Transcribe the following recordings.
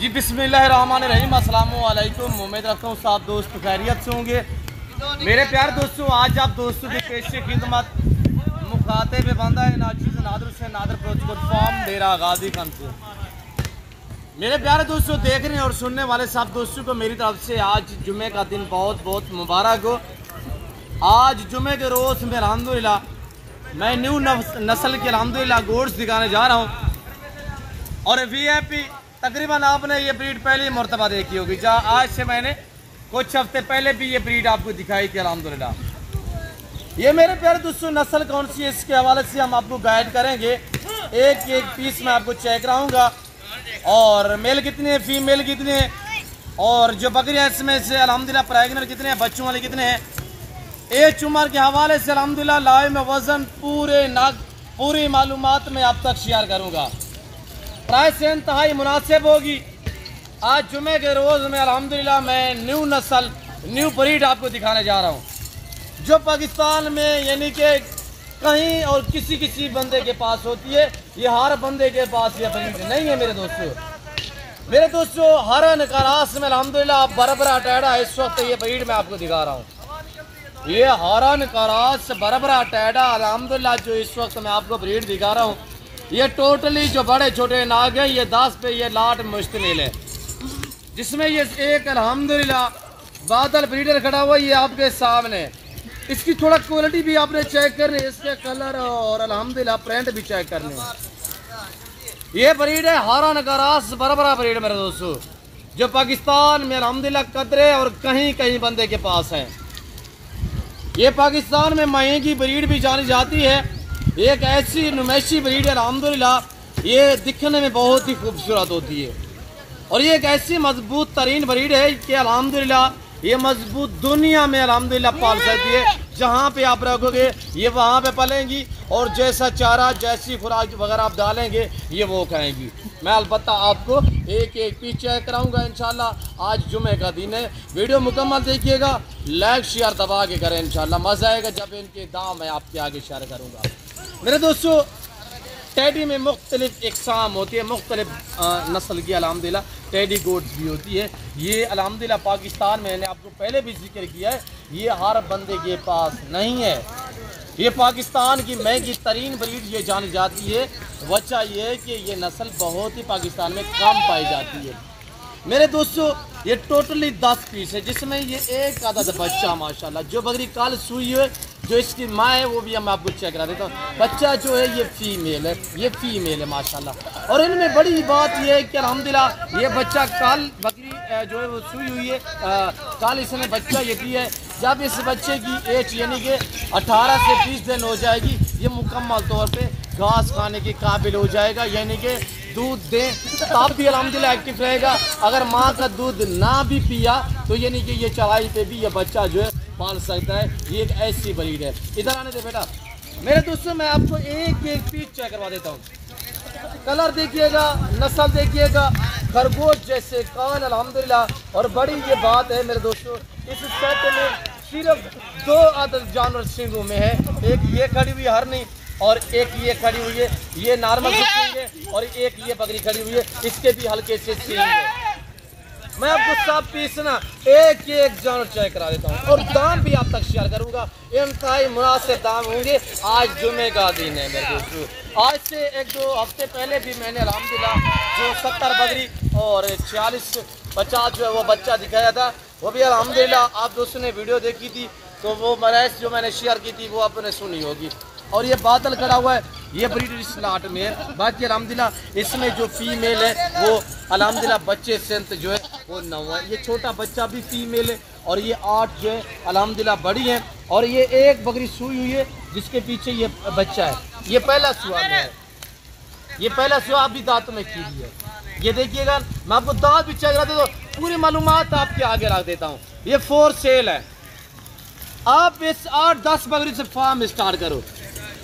जी बिस्मिल्लाहिर्रहमानिर्रहीम, अस्सलाम वालेकुम। उम्मीद रखता हूँ सब दोस्त खैरियत से होंगे। मेरे प्यारे दोस्तों, आज आप दोस्तों की पेश खिदमत मुखातिब बंदा है नाचीज नादर से नादर प्रोटोकॉल फॉर्म डेरा गाजी खान से। मेरे प्यारे दोस्तों, देखने और सुनने वाले सब दोस्तों को मेरी तरफ से आज जुमे का दिन बहुत बहुत मुबारक हो। आज जुमे के रोज़ में अल्हम्दुलिल्लाह मैं न्यू नस्ल के अल्हम्दुलिल्लाह गोड्स दिखाने जा रहा हूँ। और VIP तकरीबन आपने ये ब्रीड पहली मरतबा देखी होगी, जहाँ आज से मैंने कुछ हफ्ते पहले भी ये ब्रीड आपको दिखाई थी अल्हम्दुलिल्लाह। ये मेरे प्यारे दोस्तों नस्ल कौन सी है, इसके हवाले से हम आपको गाइड करेंगे। एक एक पीस में आपको चेक कराऊंगा और मेल कितने हैं, फीमेल कितने हैं, और जो बकरियाँ इसमें से अल्हम्दुलिल्लाह प्रेग्नेंट कितने हैं, बच्चों वाले कितने हैं। एज उम्र के हवाले से अल्हम्दुलिल्लाह लाइव में वज़न पूरी मालूमात में आप तक शेयर करूँगा। प्राइस से इंतहाई मुनासिब होगी। आज जुमे के रोज़ में अल्हम्दुलिल्लाह मैं न्यू नस्ल न्यू ब्रीड आपको दिखाने जा रहा हूँ, जो पाकिस्तान में यानी कि कहीं और किसी बंदे के पास होती है। ये हर बंदे के पास ये ब्रीड नहीं है मेरे दोस्तों। हरन करास में अल्हम्दुलिल्लाह बरबरा टैडा इस वक्त ये ब्रीड मैं आपको दिखा रहा हूँ। ये हरन करास बरबरा टैडा अल्हम्दुलिल्लाह जो इस वक्त मैं आपको ब्रीड दिखा रहा हूँ, ये टोटली जो बड़े छोटे नाग हैं ये 10 पे ये लाट मुश्तमिल है, जिसमें ये एक अल्हम्दुलिल्लाह बादल ब्रीडर खड़ा हुआ ये आपके सामने। इसकी थोड़ा क्वालिटी भी आपने चेक करनी है, इसके कलर और अल्हम्दुलिल्लाह प्रिंट भी चेक करने हैं। ये ब्रीड है हरन करास बरबरा ब्रीड मेरे दोस्तों, जो पाकिस्तान में अल्हम्दुलिल्लाह कतरे और कहीं बंदे के पास है। ये पाकिस्तान में महंगी ब्रीड भी जानी जाती है। एक ऐसी नुमाइशी ब्रीड है अल्हम्दुलिल्लाह, ये दिखने में बहुत ही खूबसूरत होती है। और ये एक ऐसी मजबूत तरीन ब्रीड है कि अल्हम्दुलिल्लाह ये मजबूत दुनिया में अल्हम्दुलिल्लाह पाल सकती है। जहाँ पे आप रखोगे ये वहाँ पे पलेंगी, और जैसा चारा जैसी खुराक वगैरह आप डालेंगे ये वो खाएंगी। मैं अलबत्ता आपको एक एक पीस चेक कराऊंगा इंशाल्लाह। आज जुमे का दिन है, वीडियो मुकम्मल देखिएगा, लाइक शेयर दबा के करें इंशाल्लाह। मज़ा आएगा जब इनके दाम मैं आपके आगे शेयर करूँगा। मेरे दोस्तों, टेडी में मुख्तलिफ इकसाम होती है, मुख्तलिफ नस्ल की अल्हम्दुलिल्लाह टेडी गोड्स भी होती है। ये अल्हम्दुलिल्लाह पाकिस्तान में मैंने आपको पहले भी जिक्र किया है, ये हर बंदे के पास नहीं है। ये पाकिस्तान की महंगी तरीन ब्रीड ये जानी जाती है। वजह ये है कि ये नस्ल बहुत ही पाकिस्तान में कम पाई जाती है। मेरे दोस्तों, ये टोटली 10 पीस है, जिसमें ये एक आधा बच्चा माशाल्लाह। जो बकरी कल सुई है, जो इसकी माँ है वो भी हम आपको चेक करा देता हूँ। बच्चा जो है ये फीमेल है, ये फीमेल है माशाल्लाह। और इनमें बड़ी बात ये है कि अल्हम्दुलिल्लाह ये बच्चा कल बकरी जो है वो सुई हुई है, कल इसने बच्चा ये दिया है। जब इस बच्चे की एज यानी कि 18 से 20 दिन हो जाएगी, ये मुकम्मल तौर पे घास खाने के काबिल हो जाएगा, यानी कि दूध दे तब भी अल्हम्दुलिल्लाह एक्टिव रहेगा। अगर माँ का दूध ना भी पिया तो यानी कि ये चढ़ाई पे भी ये बच्चा जो है पाल सकता है। ये एक ऐसी ब्रीड है। इधर आने दे बेटा। मेरे दोस्तों, मैं आपको एक एक पीस चेक करवा देता हूँ। कलर देखिएगा, नस्ल देखिएगा, खरगोश जैसे कान अल्हम्दुलिल्लाह। और बड़ी ये बात है मेरे दोस्तों, इस सेट में सिर्फ 2 आदत जानवर सिंगों में है। एक ये खड़ी हुई हरनी और एक ये खड़ी हुई है, ये नॉर्मल सिंग है, और एक ये बकरी खड़ी हुई है, इसके भी हल्के से सिंग है। मैं आपको सब पीस ना एक जानवर चेक करा देता हूँ, और दाम भी आप तक शेयर करूँगा। इंतहाई मुनासिब दाम होंगे। आज जुमे का दिन है मेरे दोस्तों। आज से 1-2 हफ्ते पहले भी मैंने अल्हम्दुलिल्लाह जो 70 बकरी और 46-50 जो है वो बच्चा दिखाया था, वो भी अल्हम्दुलिल्लाह आप दोस्तों ने वीडियो देखी थी तो वो मराइस जो मैंने शेयर की थी वो आपने सुनी होगी। और ये बादल खड़ा हुआ है, ये ब्रीड इस लाट में है। बाकी अल्हम्दुलिल्लाह इसमें जो फीमेल है वो अल्हम्दुलिल्लाह बच्चे सेंत जो है वो 9 है। ये छोटा बच्चा भी फीमेल है, और ये 8 जो है अल्हम्दुलिल्लाह बड़ी है। और ये एक बकरी सुई हुई है, जिसके पीछे ये बच्चा है। ये पहला सुआ में है, ये पहला सुआ अभी दांतों में खीरी है। ये देखिएगा, मैं आपको दांत भी चेक करा देता हूँ, पूरी मालूमात आपके आगे रख देता हूँ। ये 4 सेल है। आप इस 8-10 बकरी से फार्म स्टार्ट करो,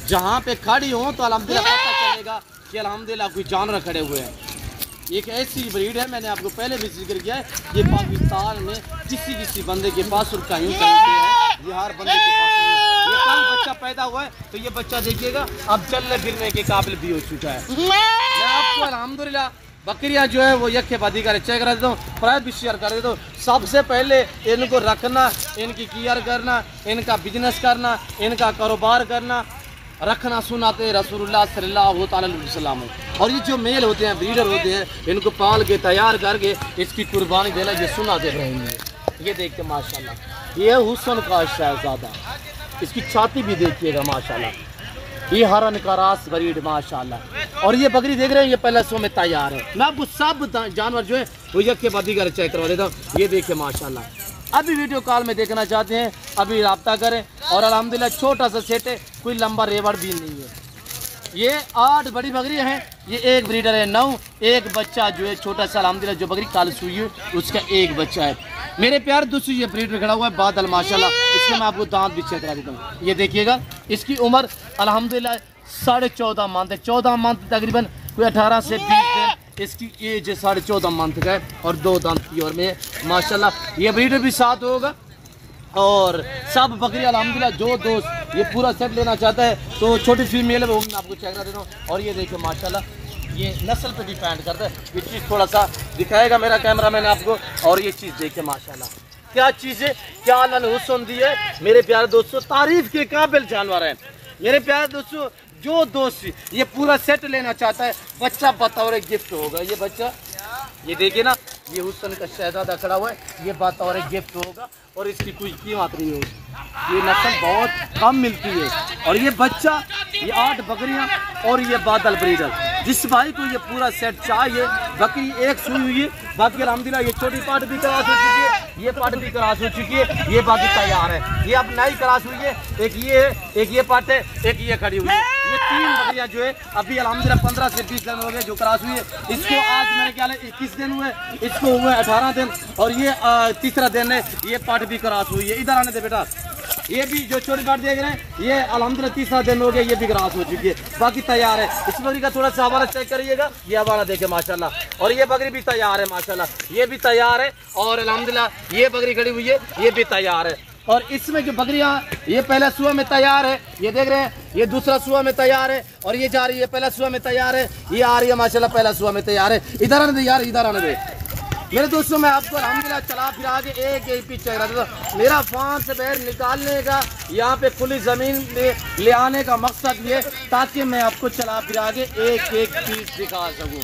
जहाँ पे खड़ी हो तो अल्हम्दुलिल्लाह पता चलेगा कि अल्हम्दुलिल्लाह कोई जानवर खड़े हुए हैं। एक ऐसी ब्रीड है, मैंने आपको पहले भी जिक्र किया है, ये पाकिस्तान में किसी बंदे के पास और कहीं पे है, ये हर बंदे के पास है। ये कल बच्चा पैदा हुआ है, तो ये बच्चा देखिएगा अब चलने फिरने के काबिल भी हो चुका है। मैं आपको अल्हम्दुलिल्लाह बकरियां जो है वो यखे बादी का चेक कर देता हूँ, प्राइस भी शेयर कर देता हूँ। सबसे पहले इनको रखना, इनकी केयर करना, इनका बिजनेस करना, इनका कारोबार करना, रखना सुनाते रसूलुल्लाह सल्लल्लाहु अलैहि वसल्लम। और ये जो मेल होते हैं, ब्रीडर होते हैं, इनको पाल के तैयार करके इसकी कुर्बानी देना, ये सुनाते रहेंगे। ये देखते माशाल्लाह, ये हुस्न का शहजादा, इसकी छाती भी देखिएगा माशाल्लाह, ये हरन का रास ब्रीड माशाल्लाह। और ये बकरी देख रहे हैं, ये पहले सो में तैयार है। मैं आपको सब जानवर जो है वो यके बादी कर चेक करवा देता हूँ। ये देखिए माशाल्लाह, अभी वीडियो कॉल में देखना चाहते हैं अभी रब्ता करें। और अल्हम्दुलिल्लाह छोटा सा सेट है, कोई लंबा रेवड़ भी नहीं है। ये 8 बड़ी बकरियां हैं, ये एक ब्रीडर है 9, एक बच्चा जो है छोटा सा अल्हम्दुलिल्लाह जो बकरी काल सुई है उसका एक बच्चा है। मेरे प्यार दोस्तों ये ब्रीडर खड़ा हुआ है बादल माशाल्लाह, इसके मैं आपको दांत भी चेक करा देता हूँ। ये देखिएगा, इसकी उम्र अल्हम्दुलिल्लाह 14.5 मंथ है। 14 मंथ तकरीबन कोई 18 से 20 दिन इसकी एज 14.5 मंथ का है और 2 दांत की और में माशाल्लाह। ये ब्रीडर भी साथ होगा और सब बकरी अल्हम्दुलिल्लाह जो दोस्त ये पूरा सेट लेना चाहता है तो छोटी फीमेल है वो मैं आपको चेक करा देता हूँ। और ये देखिए माशाल्लाह, ये नस्ल पे डिपेंड करता है। ये चीज़ थोड़ा सा दिखाएगा मेरा कैमरा मैन आपको। और ये चीज़ देखिए माशाल्लाह, क्या चीज़ है, क्या अल्लाह ने हुस्न दी है मेरे प्यारे दोस्तों, तारीफ के काबिल जानवर है मेरे प्यारे दोस्तों। जो दोस्त ये पूरा सेट लेना चाहता है, बच्चा बतौर गिफ्ट होगा। ये बच्चा ये देखिए ना, ये हुस्न का शहजादा खड़ा हुआ है, ये बतौर गिफ्ट होगा और इसकी कोई कीमत नहीं होगी। ये नस्ल बहुत कम मिलती है। और ये बच्चा, ये 8 बकरियां और ये बादल ब्रीडर, जिस भाई को ये पूरा सेट चाहिए, बकरी एक सुई हुई है, बाकी अल्हम्दुलिल्लाह ये छोटी पार्ट भी क्रॉस हो चुकी है, ये पार्ट भी क्रॉस हो चुकी है, ये बाकी तैयार है। ये अब नई क्रॉस हुई है, एक ये है, एक ये पार्ट है, एक ये खड़ी हुई है। ये 3 बकरियां जो है अभी अल्हम्दुलिल्लाह 15 से 20 दिन हो गए जो क्रॉस हुई है। इसको आज मेरे ख्याल है 21 दिन हुए, इसको हुए 18 दिन और ये तीसरा दिन है, ये पार्ट भी क्रॉस हुई है। इधर आने दे बेटा, ये भी जो छोटी पार्ट देख रहे हैं ये अल्हम्दुलिल्लाह तीसरा दिन हो गया, ये भी क्रॉस हो चुकी है, बाकी तैयार है। इस बकरी का थोड़ा सा हवाला चेक करिएगा, ये हवाला देखे माशाल्लाह। और ये बकरी भी तैयार है माशाल्लाह, ये भी तैयार है। और अल्हम्दुलिल्लाह ये बकरी खड़ी हुई है, ये भी तैयार है। और इसमें जो बकरियां ये पहला सुआ में तैयार है, ये देख रहे हैं, ये दूसरा सुआ में तैयार है और ये जा रही है पहला सुआ में तैयार है, ये आ रही है माशाल्लाह पहला सुआ में तैयार है। इधर आने दे यार, इधर आने दे मेरे दोस्तों। मैं आपको अल्हम्दुलिल्लाह चला फिरा के एक पीछे रहा था। मेरा फार्म से बाहर निकालने का, यहाँ पे खुली ज़मीन में ले आने का मकसद ये ताकि मैं आपको चला फिरा के एक पीस दिखा सकूँ।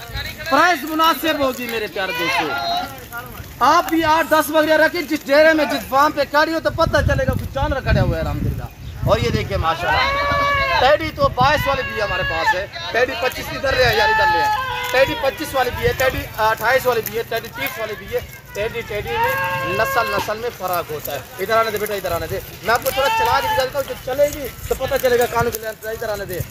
प्राइस मुनासिब होगी मेरे प्यारे दोस्तों। आप भी 8-10 बकरियाँ रखें जिस डेरे में, जिस फार्म पे खड़ी हो तो पता चलेगा कुछ जानवर खड़े हुए हैं अल्हम्दुलिल्लाह। और ये देखिए माशाल्लाह, टेडी तो 22 वाली भी हमारे पास है, टेडी 25 इधर ले यार, इधर ले। टेडी 25 वाली भी है, टेडी 28 वाली भी है, टेडी 30 वाली भी है। टेडी में नस्ल में फ़र्क होता है। इधर आने दे बेटा, इधर आने दे, मैं आपको थोड़ा चला के दिखाता हूँ, जब चलेगी तो पता चलेगा कानून के। इधर आने दे।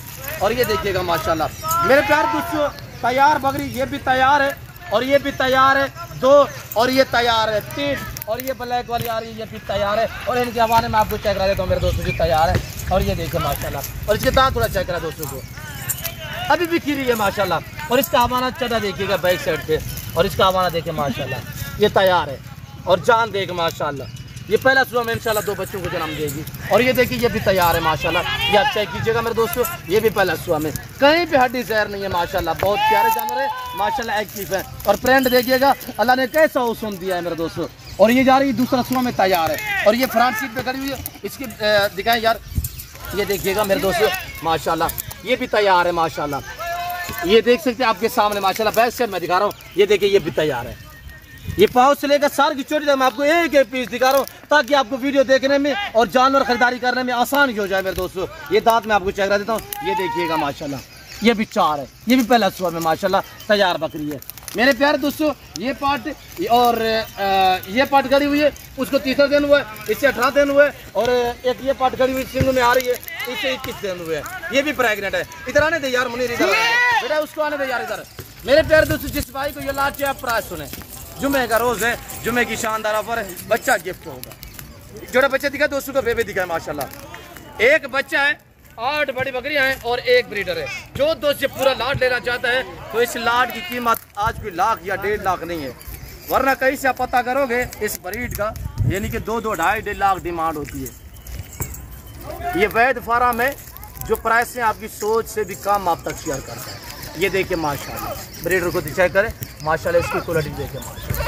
और ये देखिएगा माशाल्लाह मेरे प्यार दोस्तों, तैयार बकरी ये भी तैयार है और ये भी तैयार है 2 और ये तैयार है 3 और ये ब्लैक वाली आ रही है, ये भी तैयार है। और इनके हवाले में आपको चेक करा देता हूँ मेरे दोस्तों, जो तैयार है। और ये देखिए माशाल्लाह, और इसके दांत थोड़ा चेक करा दोस्तों को, अभी भी खीरी है माशाल्लाह। और इसका हवाना चढ़ा देखिएगा बैक साइड पे, और इसका हवाना देखिए माशाल्लाह, ये तैयार है। और जान देख माशाल्लाह, ये पहला सुबह में इंशाल्लाह 2 बच्चों को जन्म देगी। और ये देखिए ये भी तैयार है माशाल्लाह, ये आप चेक कीजिएगा मेरे दोस्तों, ये भी पहला सुबह में, कहीं पे हड्डी जहर नहीं है माशाल्लाह। बहुत प्यारे जानवर है माशाल्लाह, एक्टिव है। और प्रिंट देखिएगा अल्लाह ने कैसा हुस्न दिया है मेरे दोस्तों। और ये जा रही है दूसरा सुबह में तैयार है। और ये फ्रंट सीट पे खड़ी हुई है, इसकी दिखाएं यार, ये देखिएगा मेरे दोस्तों माशाल्लाह, ये भी तैयार है माशाल्लाह। ये देख सकते हैं आपके सामने माशाल्लाह, बैक साइड मैं दिखा रहा हूँ, ये देखिए ये भी तैयार है। ये पाँव से लेकर सार की चोटी तक मैं आपको एक पीस दिखा रहा हूँ ताकि आपको वीडियो देखने में और जानवर खरीदारी करने में आसान हो जाए मेरे दोस्तों। ये दांत मैं आपको चेक करा देता हूँ, ये देखिएगा माशाल्लाह, ये भी 4 है, ये भी पहला सुबह में माशाल्लाह तैयार बकरी है मेरे प्यारे दोस्तों। ये पार्ट और ये पार्ट खड़ी हुई है, उसको तीसरा दिन हुआ है, इससे 18 दिन हुए। और एक ये पार्ट खड़ी हुई सिंग में आ रही है, इससे 21 दिन हुए। ये भी प्रेगनेंट है। इधर आने दे यार मुनीर, इधर बेटा, उसको आने दे यार इधर। मेरे प्यारे दोस्तों, जिस भाई को ये लाट चाहिए आप प्राइस सुने, जुमे का रोज़ है, जुमे की शानदार ऑफर है, बच्चा गिफ्ट होगा। जोड़ा बच्चा दिखा दोस्तों का, बेबी दिखा है माशाल्लाह। एक बच्चा है, 8 बड़ी बकरियां हैं और एक ब्रीडर है। जो दोस्त ये पूरा लाट लेना चाहता है तो इस लाट की कीमत आज भी लाख या 1.5 लाख नहीं है, वरना कहीं से आप पता करोगे इस ब्रीड का यानी कि 2-2, 2.5 लाख डिमांड होती है। ये वैध फार्म है जो प्राइस से आपकी सोच से भी कम आप तक शेयर करता है। ये देखिए माशाल्लाह ब्रीडर को चेक करें माशाल्लाह, इसकी क्वालिटी देखिए माशाल्लाह।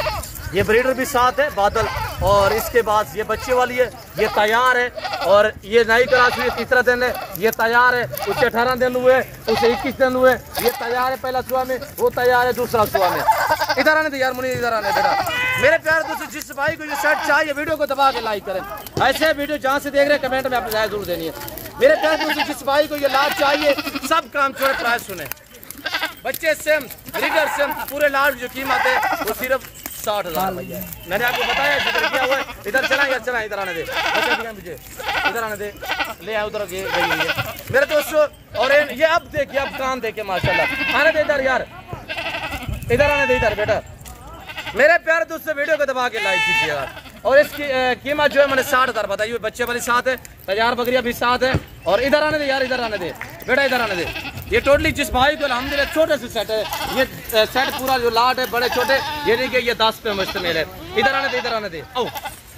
ये ब्रीडर भी साथ है बादल, और इसके बाद ये बच्चे वाली है, ये तैयार है, और ये नई क्रॉस हुई तीसरा दिन है, ये तैयार है, उसे 18 दिन हुए, उसे 21 दिन हुए, ये तैयार है पहला सुबह में, वो तैयार है दूसरा सुबह में। इधर आने दे यार मुनी, इधर आने बेटा। मेरे प्यारे दोस्तों, जिस भाई को ये शर्ट चाहिए वीडियो को दबा के लाइक करें। ऐसे वीडियो जहाँ से देख रहे हैं कमेंट में आपने राय जरूर देनी है। मेरे प्यारे दोस्तों, जिस भाई को ये लाट चाहिए सब काम छोड़े प्राइस सुने। बच्चे सेम, ब्रीडर सेम, पूरे लाट जो कीमत है वो सिर्फ 60,000 भैया। मैंने आपको बताया जिक्र किया हुआ है। इधर चला यार, चला इधर आने दे, मुझे इधर आने दे, ले आओ उधर मेरे दोस्तों। और ये अब देखिए, अब कान देखे माशाल्लाह, आने दे इधर यार, इधर आने दे इधर बेटा। मेरे प्यारे दोस्तों, वीडियो को दबा के लाइक कीजिएगा। और इसकी कीमत जो है मैंने 60,000 बताई हुई। बच्चे वाली साथ है, तैयार बकरियां भी साथ है। और इधर आने दे यार, इधर आने दे बेटा, इधर आने दे। ये टोटली जिस भाई को अल्हम्दुलिल्लाह छोटे से सेट है, ये सेट पूरा जो लाट है बड़े छोटे, ये देखिए ये 10 पे मुश्तमिल है। इधर आने दे, इधर आने दे। ओ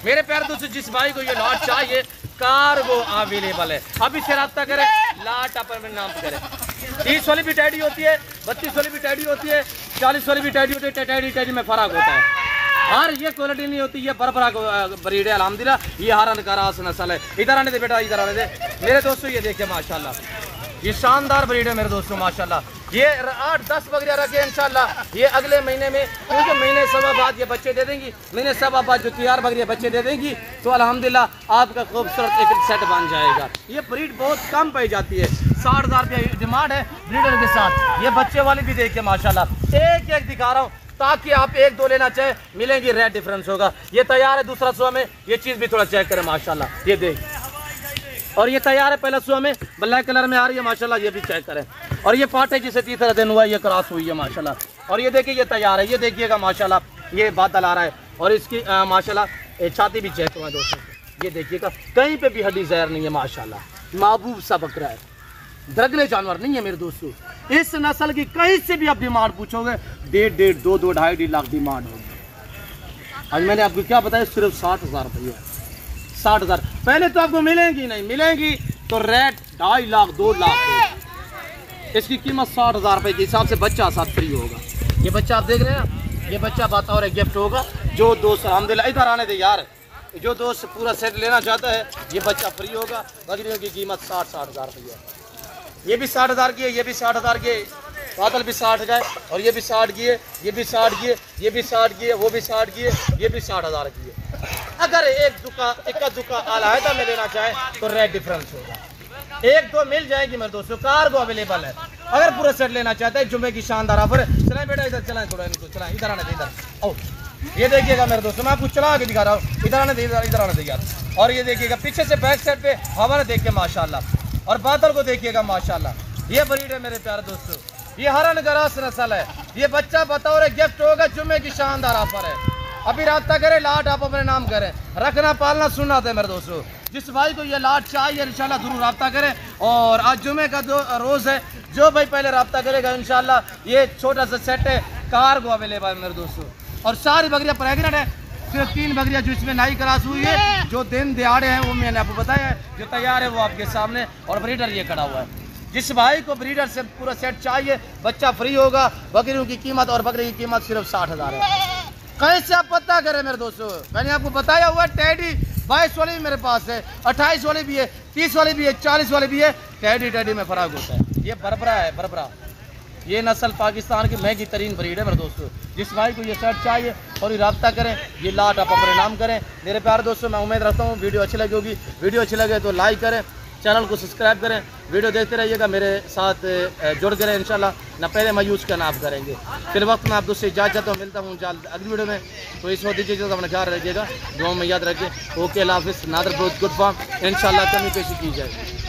मेरे प्यारे दोस्तों, जिस भाई को ये लाट चाहिए कार्गो अवेलेबल है, अभी से रब्ता करें, लाट अपने नाम करें। 30 वाली भी टैडी होती है, 32 वाली भी टैडी होती है, 40 वाली भी टैडी होती है। टैडी में फर्क होता है, और ये क्वालिटी नहीं होती, ये बरबरा ब्रीड है अल्हम्दुलिल्लाह, ये हरन का रास नस्ल है। इधर आने दे बेटा, इधर आने दे मेरे दोस्तों। ये देखिए माशाल्लाह, ये शानदार ब्रीड है मेरे दोस्तों माशाल्लाह। ये 8-10 बकरियां रखे इंशाल्लाह, ये अगले महीने में, क्योंकि महीने सवा बाद ये बच्चे दे देंगी, महीने सवा बाद जो तैयार बकरियां बच्चे दे देंगी, तो अल्हम्दुलिल्लाह आपका खूबसूरत एक सेट बन जाएगा। ये ब्रीड बहुत कम पाई जाती है, 60,000 रुपये डिमांड है ब्रीडर के साथ। ये बच्चे वाली भी देखिए माशाल्लाह, एक एक दिखा रहा हूँ ताकि आप 1-2 लेना चाहे मिलेंगी, रेट डिफरेंस होगा। ये तैयार है दूसरा सुबह में, ये चीज़ भी थोड़ा चेक करें माशाल्लाह, ये देख। और ये तैयार है पहला सुबह में, ब्लैक कलर में आ रही है माशाल्लाह, ये भी चेक करें। और ये पाटे जिसे तीसरा दिन हुआ, ये क्रॉस हुई है माशाल्लाह। और ये देखिए ये तैयार है, ये देखिएगा माशाल्लाह, ये बादल आ रहा है। और इसकी माशाल्लाह छाती भी चेक हुआ दोस्तों, ये देखिएगा कहीं पे भी हड्डी जहर नहीं है माशाल्लाह। महबूब सा बकरा है, दरगले जानवर नहीं है मेरे दोस्तों। इस नस्ल की कहीं से भी आप डिमांड पूछोगे 1.5, 2, 2.5 लाख डिमांड होगी। आज मैंने आपको क्या बताया, सिर्फ 60,000 रुपये, 60,000। पहले तो आपको मिलेंगी नहीं, मिलेंगी तो रेट 2.5 लाख 2 लाख। इसकी कीमत 60,000 रुपये के हिसाब से बच्चा साथ फ्री होगा। ये बच्चा आप देख रहे हैं ना, ये बच्चा बतौर गिफ्ट होगा। जो दोस्त अल्हम्दुलिल्लाह, इधर आने दे यार, जो दोस्त पूरा सेट लेना चाहता है ये बच्चा फ्री होगा। बकरियों की कीमत 60,000 रुपये है। ये भी 60,000 की है, ये भी 60,000 की है, बादल भी 60 का है, और ये भी 60 की है, ये भी 60 की है, ये भी 60 की है, वो भी 60 की है, ये भी 60,000 की है। अगर इक्का दुक्का आलायदा में लेना चाहे तो रेट डिफरेंस होगा, 1-2 मिल जाएगी मेरे दोस्तों। कार्गो अवेलेबल है, अगर पूरा सेट लेना चाहते हैं जुम्मे की शानदार ऑफर है। चलाएं बेटा, इधर चलाएं, थोड़ा इनको चलाएं, इधर आने दे, इधर ओ ये देखिएगा मेरे दोस्तों, मैं आपको चला के दिखा रहा हूँ। इधर आने दे, इधर आने दे यार। और ये देखिएगा पीछे से बैक साइड पे हवा देख के माशाल्लाह, और बादल को देखिएगा माशाल्लाह। ये ब्रीड है मेरे प्यारे दोस्तों, ये हरन गरास नस्ल है। ये बच्चा बतौर गिफ्ट होगा, जुम्मे की शानदार ऑफर है। अभी राब्ता करें, लाट आप अपने नाम करें, रखना पालना सुनना था मेरे दोस्तों। जिस भाई को ये लाट चाहिए इंशाल्लाह जरूर राब्ता करें। और आज जुम्मे का रोज़ है, जो भाई पहले राब्ता करेगा इंशाल्लाह ये छोटा सा सेट है, कार्गो अवेलेबल है मेरे दोस्तों। और सारी बकरियाँ प्रेगनेंट है, सिर्फ 3 बकरियाँ जो इसमें नई क्रॉस हुई है, जो दिन दिहाड़े हैं वो मैंने आपको बताया है। जो तैयार है वो आपके सामने, और ब्रीडर ये खड़ा हुआ है। जिस भाई को ब्रीडर से पूरा सेट चाहिए बच्चा फ्री होगा। बकरियों की कीमत और बकरी की कीमत सिर्फ 60,000 है। कैसे आप पता करें मेरे दोस्तों, मैंने आपको बताया हुआ टैडी 22 वाली भी मेरे पास है, 28 वाली भी है, 30 वाली भी है, 40 वाली भी है। टैडी में फर्क होता है। ये बरबरा है, बरबरा, ये नस्ल पाकिस्तान की महंगी तरीन ब्रीड है मेरे दोस्तों। जिस भाई को ये शर्ट चाहिए और ये रब्ता करें, ये लाट आप अपने नाम करें। मेरे प्यारे दोस्तों, मैं उम्मीद रखता हूँ वीडियो अच्छी लगी होगी। वीडियो अच्छी लगे तो लाइक करें, चैनल को सब्सक्राइब करें, वीडियो देखते रहिएगा, मेरे साथ जुड़ के रहें इंशाल्लाह। ना पहले मैं यूज़ करना आप करेंगे। फिर वक्त में आप दोस्तों इजाज़त तो मिलता हूँ जल्द अगली वीडियो में। तो इस वक्त दीजिए, अपना ख्याल रखिएगा, दुआ में याद रखिए। ओके, अल्लाह हाफिज़। नादर बहुत गुड फॉर्म इंशाल्लाह कमी पेशी की जाएगी।